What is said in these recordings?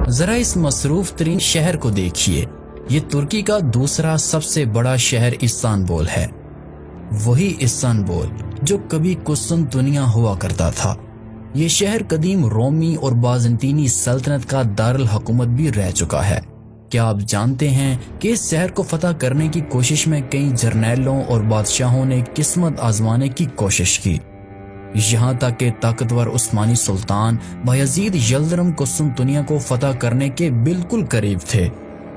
ذرا اس مصروف ترین شہر کو دیکھیے، یہ ترکی کا دوسرا سب سے بڑا شہر استنبول ہے، وہی استنبول جو کبھی قسطنطنیہ ہوا کرتا تھا۔ یہ شہر قدیم رومی اور بازنطینی سلطنت کا دارالحکومت بھی رہ چکا ہے۔ کیا آپ جانتے ہیں کہ اس شہر کو فتح کرنے کی کوشش میں کئی جرنیلوں اور بادشاہوں نے قسمت آزمانے کی کوشش کی، یہاں تک کہ طاقتور عثمانی سلطان بایزید یلدرم قسطنطنیہ کو فتح کرنے کے بالکل قریب تھے،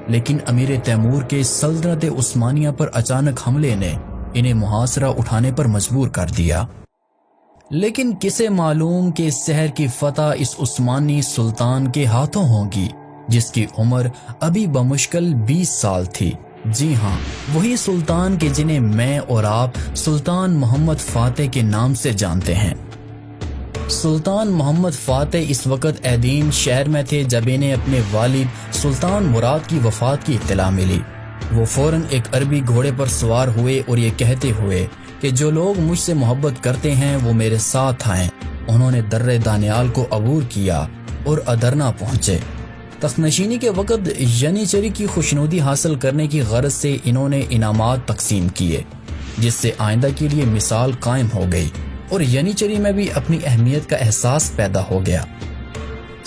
لیکن امیر تیمور کے سلطنت عثمانیہ پر اچانک حملے نے انہیں محاصرہ اٹھانے پر مجبور کر دیا۔ لیکن کسے معلوم کہ اس شہر کی فتح اس عثمانی سلطان کے ہاتھوں ہوگی جس کی عمر ابھی بمشکل 20 سال تھی۔ جی ہاں، وہی سلطان کے جنہیں میں اور آپ سلطان محمد فاتح کے نام سے جانتے ہیں۔ سلطان محمد فاتح اس وقت ایدین شہر میں تھے جب انہیں اپنے والد سلطان مراد کی وفات کی اطلاع ملی۔ وہ فوراً ایک عربی گھوڑے پر سوار ہوئے اور یہ کہتے ہوئے کہ جو لوگ مجھ سے محبت کرتے ہیں وہ میرے ساتھ آئیں۔ انہوں نے درہ دانیال کو عبور کیا اور ادرنا پہنچے۔ تخت نشینی کے وقت ینیچری کی خوشنودی حاصل کرنے کی غرض سے انہوں نے انعامات تقسیم کیے، جس سے آئندہ کے لیے مثال قائم ہو گئی اور ینیچری میں بھی اپنی اہمیت کا احساس پیدا ہو گیا۔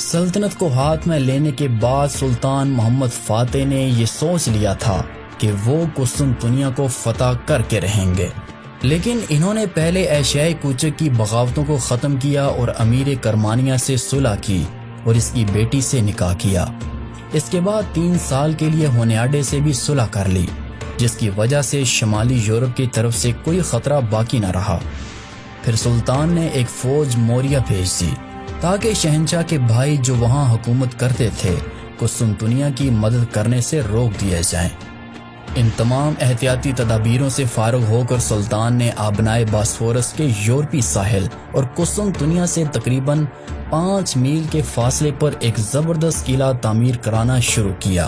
سلطنت کو ہاتھ میں لینے کے بعد سلطان محمد فاتح نے یہ سوچ لیا تھا کہ وہ قسطنطنیہ کو فتح کر کے رہیں گے، لیکن انہوں نے پہلے ایشیائے کوچک کی بغاوتوں کو ختم کیا اور امیر کرمانیہ سے صلح کی اور اس کی بیٹی سے نکاح کیا۔ اس کے بعد 3 سال کے لیے ہونیاڈے سے بھی صلح کر لی، جس کی وجہ سے شمالی یورپ کی طرف سے کوئی خطرہ باقی نہ رہا۔ پھر سلطان نے ایک فوج موریا بھیج دی تاکہ شہنشاہ کے بھائی جو وہاں حکومت کرتے تھے قسطنطنیہ کی مدد کرنے سے روک دیے جائیں۔ ان تمام احتیاطی تدابیروں سے فارغ ہو کر سلطان نے آبنائے باسفورس کے یورپی ساحل اور قسطنطنیہ سے تقریباً 5 میل کے فاصلے پر ایک زبردست قلعہ تعمیر کرانا شروع کیا۔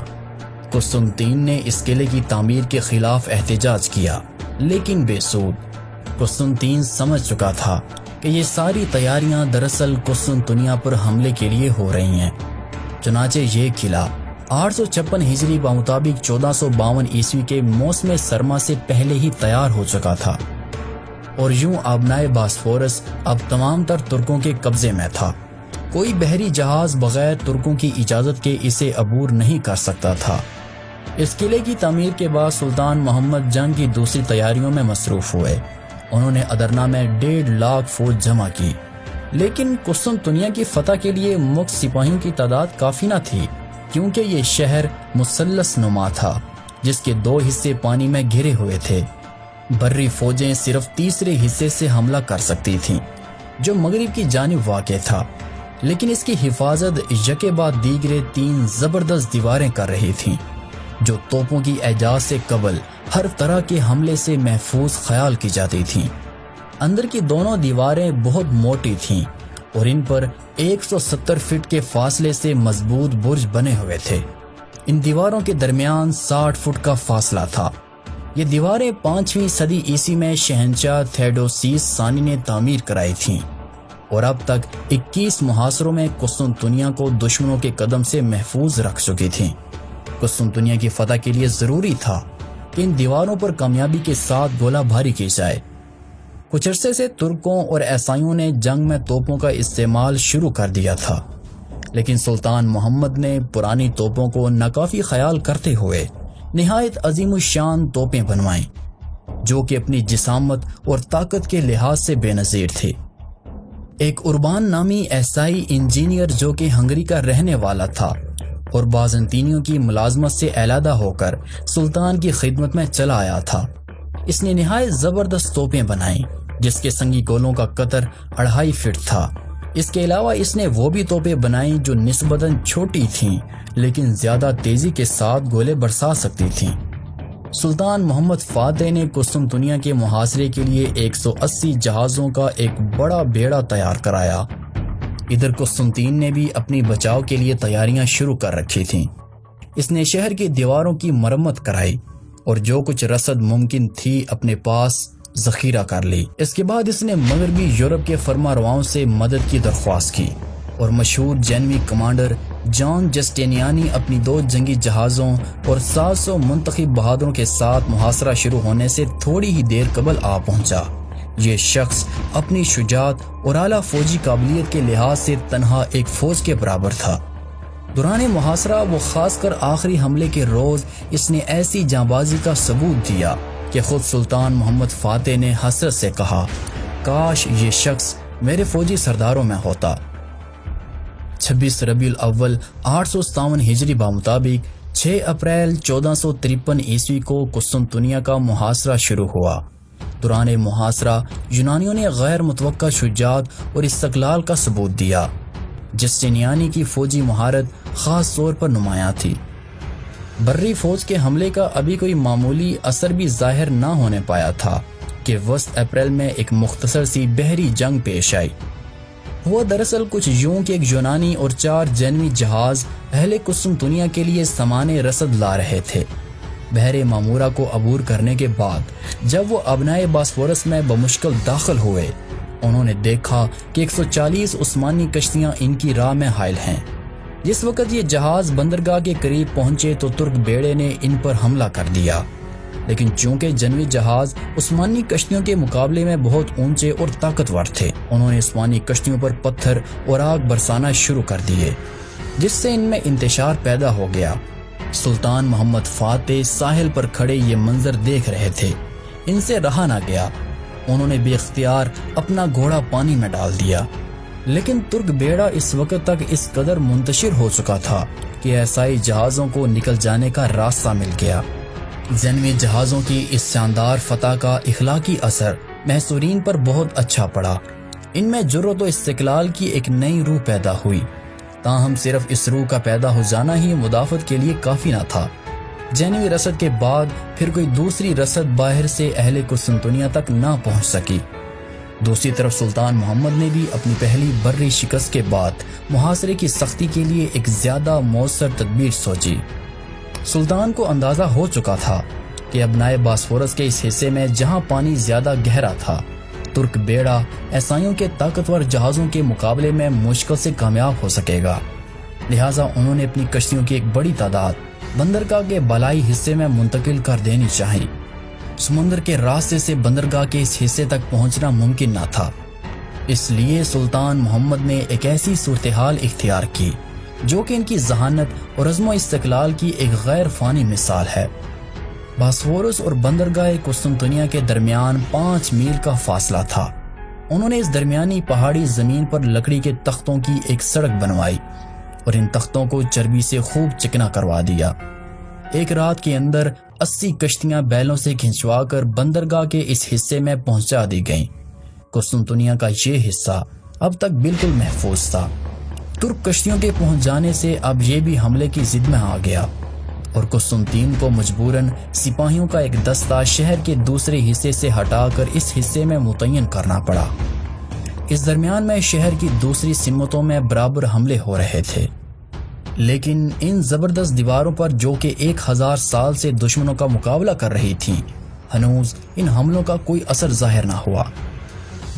قسطنطین نے اس قلعے کی تعمیر کے خلاف احتجاج کیا، لیکن بے سود۔ قسطنطین سمجھ چکا تھا کہ یہ ساری تیاریاں دراصل قسطنطنیہ پر حملے کے لیے ہو رہی ہیں، چنانچہ یہ قلعہ 856 ہجری بمطابق 1452 عیسوی کے موسم سرما سے پہلے ہی تیار ہو چکا تھا، اور یوں آبنائے باسفورس اب تمام تر ترکوں کے قبضے میں تھا۔ کوئی بحری جہاز بغیر ترکوں کی اجازت کے اسے عبور نہیں کر سکتا تھا۔ اس قلعے کی تعمیر کے بعد سلطان محمد جنگ کی دوسری تیاریوں میں مصروف ہوئے۔ انہوں نے ادرنا میں 1.5 لاکھ فوج جمع کی، لیکن قسطنطنیہ کی فتح کے لیے مفت سپاہیوں کی تعداد کافی نہ تھی، کیونکہ یہ شہر مثلث نما تھا جس کے 2 حصے پانی میں گھرے ہوئے تھے۔ بری فوجیں صرف تیسرے حصے سے حملہ کر سکتی تھیں جو مغرب کی جانب واقع تھا، لیکن اس کی حفاظت یکے بعد دیگرے 3 زبردست دیواریں کر رہی تھیں جو توپوں کی اعجاز سے قبل ہر طرح کے حملے سے محفوظ خیال کی جاتی تھیں۔ اندر کی دونوں دیواریں بہت موٹی تھیں اور ان پر 170 فٹ کے فاصلے سے مضبوط برج بنے ہوئے تھے۔ ان دیواروں کے درمیان 60 فٹ کا فاصلہ تھا۔ یہ دیواریں 5ویں صدی عیسوی میں شہنشاہ تھیوڈوسیس ثانی نے تعمیر کرائی تھیں اور اب تک 21 محاصروں میں قسطنطنیہ کو دشمنوں کے قدم سے محفوظ رکھ چکی تھیں۔ قسطنطنیہ کی فتح کے لیے ضروری تھا کہ ان دیواروں پر کامیابی کے ساتھ گولہ باری کی جائے۔ کچھ عرصے سے ترکوں اور عیسائیوں نے جنگ میں توپوں کا استعمال شروع کر دیا تھا، لیکن سلطان محمد نے پرانی توپوں کو ناکافی خیال کرتے ہوئے نہایت عظیم الشان توپیں بنوائیں جو کہ اپنی جسامت اور طاقت کے لحاظ سے بے نظیر تھی۔ ایک اربان نامی عیسائی انجینئر جو کہ ہنگری کا رہنے والا تھا اور بازنطینیوں کی ملازمت سے علیحدہ ہو کر سلطان کی خدمت میں چلا آیا تھا، اس نے نہایت زبردست توپیں بنائیں جس کے سنگی گولوں کا قطر 2.5 فٹ تھا۔ اس کے علاوہ اس نے وہ بھی توپیں بنائیں جو نسبتاً چھوٹی تھیں لیکن زیادہ تیزی کے ساتھ گولے برسا سکتی تھیں۔ سلطان محمد فاتح نے قسطنطنیہ کے محاصرے کے لیے 180 جہازوں کا ایک بڑا بیڑا تیار کرایا۔ ادھر قسطنطین نے بھی اپنی بچاؤ کے لیے تیاریاں شروع کر رکھی تھیں۔ اس نے شہر کی دیواروں کی مرمت کرائی اور جو کچھ رسد ممکن تھی اپنے پاس ذخیرہ کر لی۔ اس کے بعد اس نے مغربی یورپ کے فرما رواؤں سے مدد کی درخواست کی اور مشہور جینوی کمانڈر جان جسٹینیانی اپنی 2 جنگی جہازوں اور 700 منتخب بہادروں کے ساتھ محاصرہ شروع ہونے سے تھوڑی ہی دیر قبل آ پہنچا۔ یہ شخص اپنی شجاعت اور اعلیٰ فوجی قابلیت کے لحاظ سے تنہا ایک فوج کے برابر تھا۔ دوران محاصرہ وہ خاص کر آخری حملے کے روز اس نے ایسی جانبازی کا ثبوت دیا کہ خود سلطان محمد فاتح نے حسرت سے کہا، کاش یہ شخص میرے فوجی سرداروں میں ہوتا۔ 26 ربیع الاول 857 ہجری بمطابق 6 اپریل 1453 عیسوی کو قسطنطنیہ کا محاصرہ شروع ہوا۔ دوران محاصرہ یونانیوں نے غیر متوقع شجاعت اور استقلال کا ثبوت دیا۔ جسٹینیانی کی فوجی مہارت خاص طور پر نمایاں تھی۔ بری فوج کے حملے کا ابھی کوئی معمولی اثر بھی ظاہر نہ ہونے پایا تھا کہ وسط اپریل میں ایک مختصر سی بحری جنگ پیش آئی۔ وہ دراصل کچھ یوں کہ ایک یونانی اور 4 جنوی جہاز اہل قسطنطنیہ کے لیے سامان رسد لا رہے تھے۔ بحر معمورہ کو عبور کرنے کے بعد جب وہ ابنائے باسفورس میں بمشکل داخل ہوئے، انہوں نے دیکھا کہ 140 عثمانی کشتیاں ان کی راہ میں حائل ہیں۔ جس وقت یہ جہاز بندرگاہ کے قریب پہنچے تو ترک بیڑے نے ان پر حملہ کر دیا، لیکن چونکہ جنوی جہاز عثمانی کشتیوں کے مقابلے میں بہت اونچے اور طاقتور تھے، انہوں نے عثمانی کشتیوں پر پتھر اور آگ برسانا شروع کر دیے، جس سے ان میں انتشار پیدا ہو گیا۔ سلطان محمد فاتح ساحل پر کھڑے یہ منظر دیکھ رہے تھے، ان سے رہا نہ گیا۔ انہوں نے بے اختیار اپنا گھوڑا پانی میں ڈال دیا، لیکن ترک بیڑا اس وقت تک اس قدر منتشر ہو چکا تھا کہ عیسائی جہازوں کو نکل جانے کا راستہ مل گیا۔ جنوی جہازوں کی اس شاندار فتح کا اخلاقی اثر محصورین پر بہت اچھا پڑا۔ ان میں جرأت و استقلال کی ایک نئی روح پیدا ہوئی، تاہم صرف اس روح کا پیدا ہو جانا ہی مدافعت کے لیے کافی نہ تھا۔ جنوی رسد کے بعد پھر کوئی دوسری رسد باہر سے اہل قسطنطنیہ تک نہ پہنچ سکی۔ دوسری طرف سلطان محمد نے بھی اپنی پہلی بری شکست کے بعد محاصرے کی سختی کے لیے ایک زیادہ مؤثر تدبیر سوچی۔ سلطان کو اندازہ ہو چکا تھا کہ ابنائے باسفورس کے اس حصے میں جہاں پانی زیادہ گہرا تھا، ترک بیڑا عیسائیوں کے طاقتور جہازوں کے مقابلے میں مشکل سے کامیاب ہو سکے گا۔ لہٰذا انہوں نے اپنی کشتیوں کی ایک بڑی تعداد بندرگاہ کے بالائی حصے میں منتقل کر دینی چاہی۔ سمندر کے راستے سے بندرگاہ کے اس حصے تک پہنچنا ممکن نہ تھا، اس لیے سلطان محمد نے ایک ایسی صورتحال اختیار کی جو کہ ان کی ذہانت اور عزم و استقلال کی ایک غیر فانی مثال ہے۔ باسفورس اور بندرگاہ قسطنطنیہ کے درمیان 5 میل کا فاصلہ تھا۔ انہوں نے اس درمیانی پہاڑی زمین پر لکڑی کے تختوں کی ایک سڑک بنوائی اور ان تختوں کو چربی سے خوب چکنا کروا دیا۔ ایک رات کے اندر 80 کشتیاں بیلوں سے کھنچوا کر بندرگاہ کے اس حصے میں پہنچا دی گئیں۔ قسطنطنیہ کا یہ حصہ اب تک بالکل محفوظ تھا۔ ترک کشتیوں کے پہنچ جانے سے اب یہ بھی حملے کی ضد میں آ گیا اور قسطنطین کو مجبوراً سپاہیوں کا ایک دستہ شہر کے دوسرے حصے سے ہٹا کر اس حصے میں متعین کرنا پڑا۔ اس درمیان میں شہر کی دوسری سمتوں میں برابر حملے ہو رہے تھے، لیکن ان زبردست دیواروں پر جو کہ 1000 سال سے دشمنوں کا مقابلہ کر رہی تھیں، ہنوز ان حملوں کا کوئی اثر ظاہر نہ ہوا۔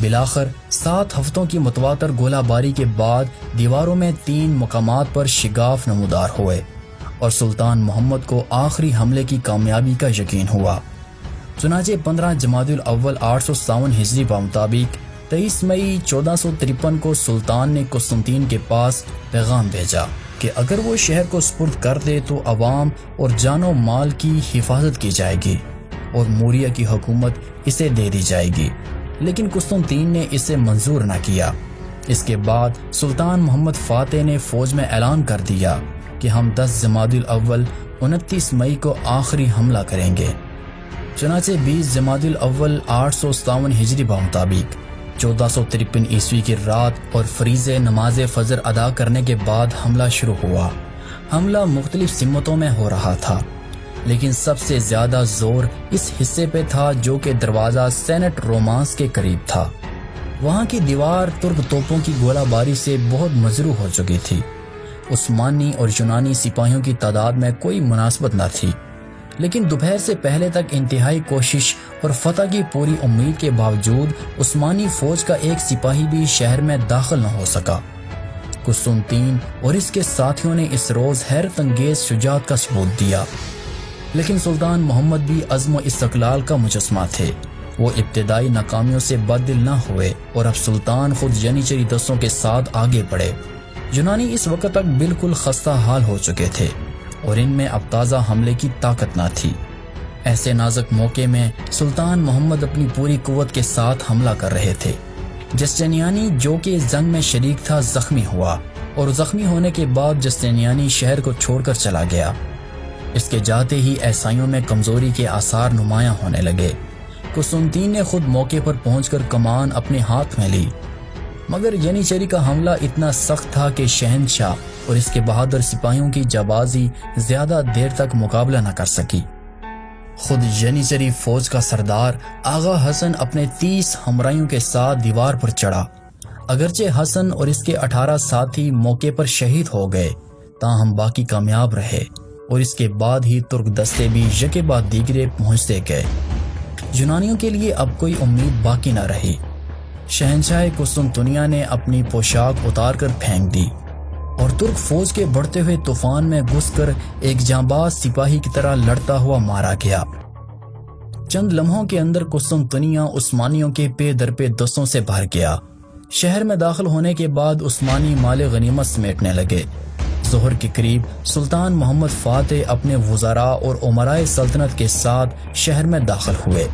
بالآخر 7 ہفتوں کی متواتر گولہ باری کے بعد دیواروں میں 3 مقامات پر شگاف نمودار ہوئے اور سلطان محمد کو آخری حملے کی کامیابی کا یقین ہوا۔ چنانچہ 15 جمادی الاول 857 ہجری بمطابق 23 مئی 1453 کو سلطان نے قسطنطین کے پاس پیغام بھیجا کہ اگر وہ شہر کو سپرد کر دے تو عوام اور جان و مال کی حفاظت کی جائے گی اور موریہ کی حکومت اسے دے دی جائے گی، لیکن قسطنطین نے اسے منظور نہ کیا۔ اس کے بعد سلطان محمد فاتح نے فوج میں اعلان کر دیا کہ ہم 10 جمادی الاول 29 مئی کو آخری حملہ کریں گے۔ چنانچہ 20 جمادی الاول 857 ہجری بمطابق 1453 عیسوی کی رات اور فریضہ نماز فجر ادا کرنے کے بعد حملہ شروع ہوا۔ حملہ مختلف سمتوں میں ہو رہا تھا، لیکن سب سے زیادہ زور اس حصے پہ تھا جو کہ دروازہ سینٹ رومانس کے قریب تھا۔ وہاں کی دیوار ترک توپوں کی گولہ باری سے بہت مجروح ہو چکی تھی۔ عثمانی اور یونانی سپاہیوں کی تعداد میں کوئی مناسبت نہ تھی، لیکن دوپہر سے پہلے تک انتہائی کوشش اور فتح کی پوری امید کے باوجود عثمانی فوج کا ایک سپاہی بھی شہر میں داخل نہ ہو سکا۔ قسطنطین اور اس کے ساتھیوں نے اس روز حیرت انگیز شجاعت کا ثبوت دیا، لیکن سلطان محمد بھی عزم و استقلال کا مجسمہ تھے۔ وہ ابتدائی ناکامیوں سے بددل نہ ہوئے اور اب سلطان خود جنیچری دستوں کے ساتھ آگے بڑھے۔ یونانی اس وقت تک بالکل خستہ حال ہو چکے تھے اور ان میں اب تازہ حملے کی طاقت نہ تھی۔ ایسے نازک موقع میں سلطان محمد اپنی پوری قوت کے ساتھ حملہ کر رہے تھے۔ جسٹینیانی جو کہ اس جنگ میں شریک تھا زخمی ہوا اور زخمی ہونے کے بعد جسٹینیانی شہر کو چھوڑ کر چلا گیا۔ اس کے جاتے ہی عیسائیوں میں کمزوری کے آثار نمایاں ہونے لگے۔ قسطنطین نے خود موقع پر پہنچ کر کمان اپنے ہاتھ میں لی، مگر ینیچری کا حملہ اتنا سخت تھا کہ شہنشاہ اور اس کے بہادر سپاہیوں کی جانبازی زیادہ دیر تک مقابلہ نہ کر سکی۔ خود ینیچری فوج کا سردار آغا حسن اپنے 30 ہمراہیوں کے ساتھ دیوار پر چڑھا۔ اگرچہ حسن اور اس کے 18 ساتھی موقع پر شہید ہو گئے، تاہم باقی کامیاب رہے اور اس کے بعد ہی ترک دستے بھی یکے بعد دیگرے پہنچتے گئے۔ یونانیوں کے لیے اب کوئی امید باقی نہ رہی۔ شہنشاہ قسطنطنیہ نے اپنی پوشاک اتار کر پھینک دی اور ترک فوج کے بڑھتے ہوئے طوفان میں گھس کر ایک جانباز سپاہی کی طرح لڑتا ہوا مارا گیا۔ چند لمحوں کے اندر قسطنطنیہ عثمانیوں کے پے در پے دستوں سے بھر گیا۔ شہر میں داخل ہونے کے بعد عثمانی مال غنیمت سمیٹنے لگے۔ ظہر کے قریب سلطان محمد فاتح اپنے وزراء اور امرائے سلطنت کے ساتھ شہر میں داخل ہوئے۔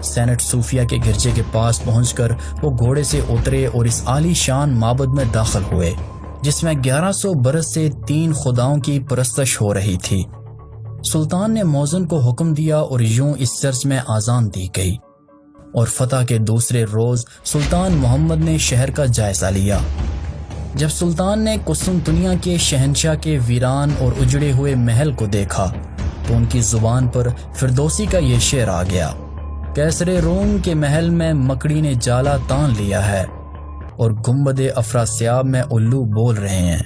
سینٹ صوفیہ کے گرجے کے پاس پہنچ کر وہ گھوڑے سے اترے اور اس عالی شان معبد میں داخل ہوئے جس میں 1100 برس سے 3 خداؤں کی پرستش ہو رہی تھی۔ سلطان نے مؤذن کو حکم دیا اور یوں اس چرچ میں اذان دی گئی، اور فتح کے دوسرے روز سلطان محمد نے شہر کا جائزہ لیا۔ جب سلطان نے قسطنطنیہ کے شہنشاہ کے ویران اور اجڑے ہوئے محل کو دیکھا تو ان کی زبان پر فردوسی کا یہ شعر آ گیا: قیصر روم کے محل میں مکڑی نے جالا تان لیا ہے اور گنبد افراسیاب میں الو بول رہے ہیں۔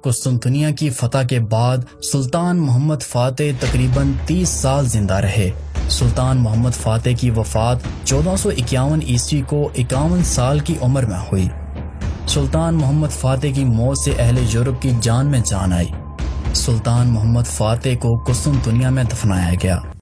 قسطنطنیہ کی فتح کے بعد سلطان محمد فاتح تقریباً 30 سال زندہ رہے۔ سلطان محمد فاتح کی وفات 1451 عیسوی کو 51 سال کی عمر میں ہوئی۔ سلطان محمد فاتح کی موت سے اہل یورپ کی جان میں جان آئی۔ سلطان محمد فاتح کو قسطنطنیہ میں دفنایا گیا۔